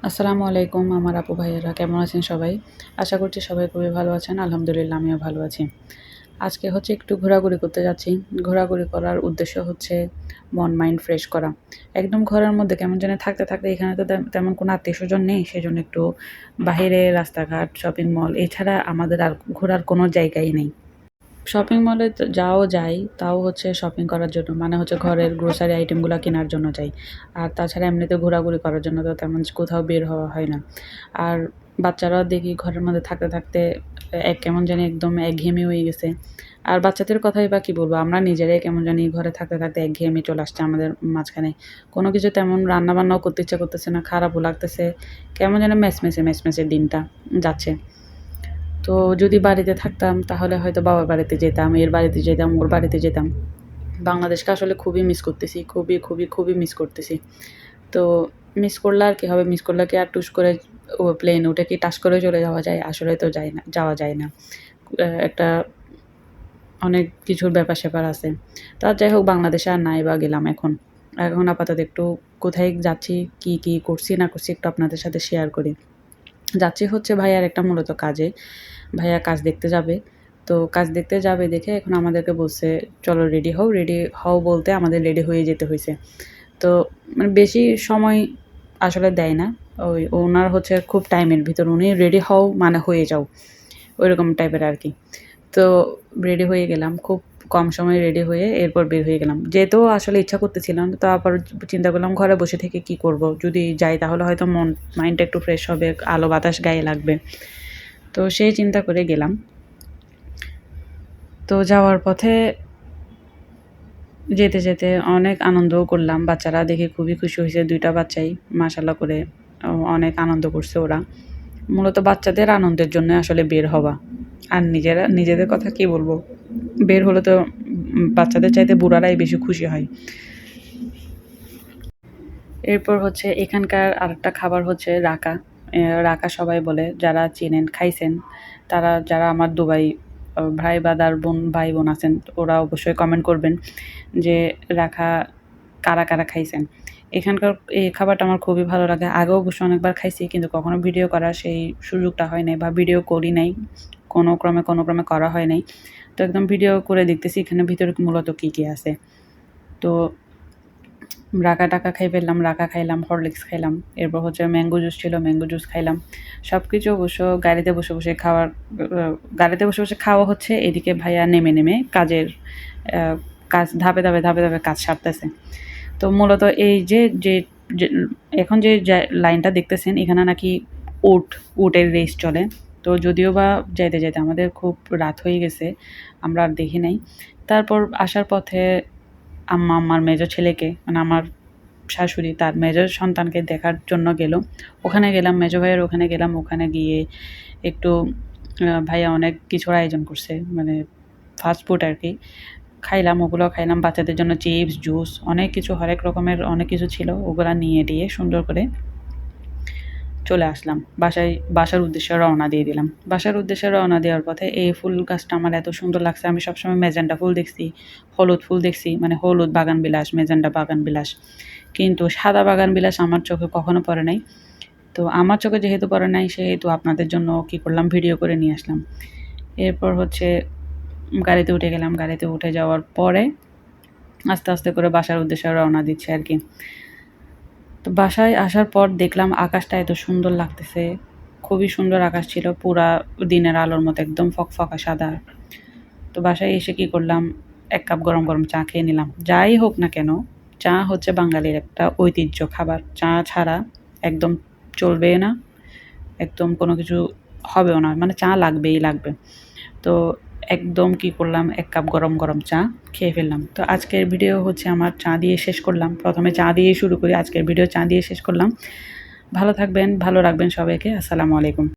আসসালামু আলাইকুম আমার আপু ভাইয়েরা কেমন আছেন সবাই? আশা করছি সবাই খুবই ভালো আছেন। আলহামদুলিল্লাহ আমিও ভালো আছি। আজকে হচ্ছে একটু ঘোরাঘুরি করতে যাচ্ছি। ঘোরাঘুরি করার উদ্দেশ্য হচ্ছে মন মাইন্ড ফ্রেশ করা। একদম ঘরের মধ্যে কেমন জানি থাকতে, থাকতে এখানে তো তেমন কোনো আত্মীয়স্বজন নেই। সেজন্য একটু বাহিরে রাস্তাঘাট, শপিং মল এছাড়া আমাদের আর ঘোরার কোনো জায়গাই নেই। শপিং মলে যাওয়া যায়, তাও হচ্ছে শপিং করার জন্য। মানে হচ্ছে ঘরের গ্রোসারি আইটেমগুলা কেনার জন্য যাই। আর তাছাড়া এমনিতে ঘোরাঘুরি করার জন্য তো তেমন কোথাও বের হওয়া হয় না। আর বাচ্চারাও দেখি ঘরের মধ্যে থাকতে, থাকতে কেমন জানি একদম একঘেয়েমি হয়ে গেছে। আর বাচ্চাদের কথাই বা কি বলবো? আমরা নিজেরাই কেমন জানি ঘরে থাকতে, থাকতে একঘেয়েমি চলে আসছে আমাদের মাঝখানে। কোনো কিছু তেমন রান্না-বান্নাও করতে ইচ্ছা করতেছে না, খারাপও লাগতেছে। কেমন যেন ম্যাচম্যাচে দিনটা যাচ্ছে। তো যদি বাড়িতে থাকতাম তাহলে হয়তো বাবার বাড়িতে যেতাম, এর বাড়িতে যেতাম, ওর বাড়িতে যেতাম। বাংলাদেশকে আসলে খুবই মিস করতেছি। খুবই মিস করতেছি। তো মিস করলে আর কি হবে? মিস করলে কি আর টুস করে প্লেন উঠে কি টাস করে চলে যাওয়া যায়? আসলে তো যাওয়া যায় না। একটা অনেক কিছুর ব্যাপার-স্যাপার আছে। তা যাই হোক বাংলাদেশে আর নাই বা গেলাম এখন। এখন আপাতত একটু কোথায় যাচ্ছি, কি করছি না করছি একটু আপনাদের সাথে শেয়ার করি। যাচ্ছি হচ্ছে ভাইয়ার একটা মূলত কাজে। ভাইয়া কাজ দেখতে যাবে। তো কাজ দেখতে যাবে দেখে এখন আমাদেরকে বলছে, "চলো রেডি হও।" রেডি হও বলতে আমাদের রেডি হয়ে যেতে হইছে। তো মানে বেশি সময় আসলে দেয় না। ওনার হচ্ছে খুব টাইমের ভিতর উনি রেডি হও মানে হয়ে যাও। ওইরকম টাইপের আরকি। তো রেডি হয়ে গেলাম। খুব কম সময়ে রেডি হয়ে এরপর বের হয়ে গেলাম। যেতেও আসলে ইচ্ছা করতেছিল না। তারপর চিন্তা করলাম ঘরে বসে থেকে কি করব? যদি যাই তাহলে হয়তো মাইন্ডটা একটু ফ্রেশ হবে, আলো বাতাস গায়ে লাগবে। তো সেই চিন্তা করে গেলাম। তো যাওয়ার পথে যেতে অনেক আনন্দও করলাম। বাচ্চারা দেখে খুবই খুশি হয়েছে। ২ টা বাচ্চাই মাশাআল্লাহ করে অনেক আনন্দ করছে ওরা। মূলত বাচ্চাদের আনন্দের জন্য আসলে বের হওয়া। আর নিজেদের কথা কি বলবো? বের হলে তো বাচ্চাদের চাইতে বুড়ারাই বেশি খুশি হয়। এরপর হচ্ছে এখানকার আরেকটা খাবার হচ্ছে রাকা। রাকা সবাই বলে যারা চেনেন, খাইছেন যারা আমার দুবাই ভাই-বোন আছেন ওরা অবশ্যই কমেন্ট করবেন যে রাকা কারা খাইছেন। এখানকার এই খাবারটা আমার খুবই ভালো লাগে। আগেও অবশ্য অনেকবার খাইছি কিন্তু কখনো ভিডিও করার সেই সুযোগটা হয় নাই বা ভিডিও করি নাই। কোনো ক্রমে করা হয় নাই। তো একদম ভিডিও করে দেখতেছি এখানে ভিতরে মূলত কী আছে। তো রাকা-টাকা খাই ফেললাম, রাকা খাইলাম, হরলিক্স খাইলাম। এরপর হচ্ছে ম্যাঙ্গো জুস ছিল, ম্যাঙ্গো জুস খাইলাম। সবকিছু অবশ্য গাড়িতে বসে, বসে খাওয়া হচ্ছে। এদিকে ভাইয়া নেমে কাজের আ কাজ ধাপে ধাপে কাজ সারতেছে। তো মূলত এই যে এখন যে লাইনটা দেখতেছেন এখানে নাকি উটের রেস চলে। তো যদিও বা যাইতে আমাদের খুব রাত হয়ে গেছে। আমরা আর দেখি নাই। তারপর আসার পথে আমার মেজো ছেলেকে মানে আমার শাশুড়ি তার মেজো সন্তানকে দেখার জন্য গেল। ওখানে গেলাম মেজো ভাইয়ের ওখানে গেলাম। ওখানে গিয়ে একটু ভাইয়া অনেক কিছুর আয়োজন করছে। মানে ফাস্ট ফুড আরকি। ওগুলো খাইলাম। বাচ্চাদের জন্য চিপস, জুস অনেক কিছু হরেক রকমের অনেক কিছু ছিল। ওগুলা নিয়ে টিয়ে সুন্দর করে চলে আসলাম। বাসার উদ্দেশ্যে রওনা দিয়ে দিলাম। বাসার উদ্দেশ্যে রওনা দেওয়ার পথে এই ফুল গাছটা আমার এত সুন্দর লাগছে। আমি সবসময় ম্যাজেন্টা ফুল দেখছি, হলুদ ফুল দেখছি মানে হলুদ বাগানবিলাস, ম্যাজেন্টা বাগানবিলাস। কিন্তু সাদা বাগানবিলাস আমার চোখে কখনো পড়ে নাই। তো আমার চোখে যেহেতু পড়ে নাই সেহেতু আপনাদের জন্য কি করলাম ভিডিও করে নিয়ে আসলাম। এরপর হচ্ছে গাড়িতে উঠে গেলাম। গাড়িতে উঠে যাওয়ার পরে আস্তে করে বাসার উদ্দেশ্যে রওনা দিচ্ছি আরকি। তো বাসায় আসার পর দেখলাম আকাশটা এত সুন্দর লাগতেছে। খুবই সুন্দর আকাশ ছিল। পুরা দিনের আলোর মতো একদম ফকফকা সাদা। তো বাসায় এসে কি করলাম, ১ কাপ গরম চা খেয়ে নিলাম। যাই হোক না কেন, চা হচ্ছে বাঙালির একটা ঐতিহ্য খাবার। চা ছাড়া একদম চলবে না। একদম কোনো কিছু হবেও না। মানে চা লাগবে। তো একদম কি করলাম ১ কাপ গরম চা খেয়ে ফেললাম। তো আজকের ভিডিও হচ্ছে আমার চা দিয়ে শেষ করলাম। ১ম এ চা দিয়েই শুরু করি। আজকের ভিডিও চা দিয়ে শেষ করলাম। ভালো থাকবেন, ভালো রাখবেন সবাইকে। আসসালামু আলাইকুম।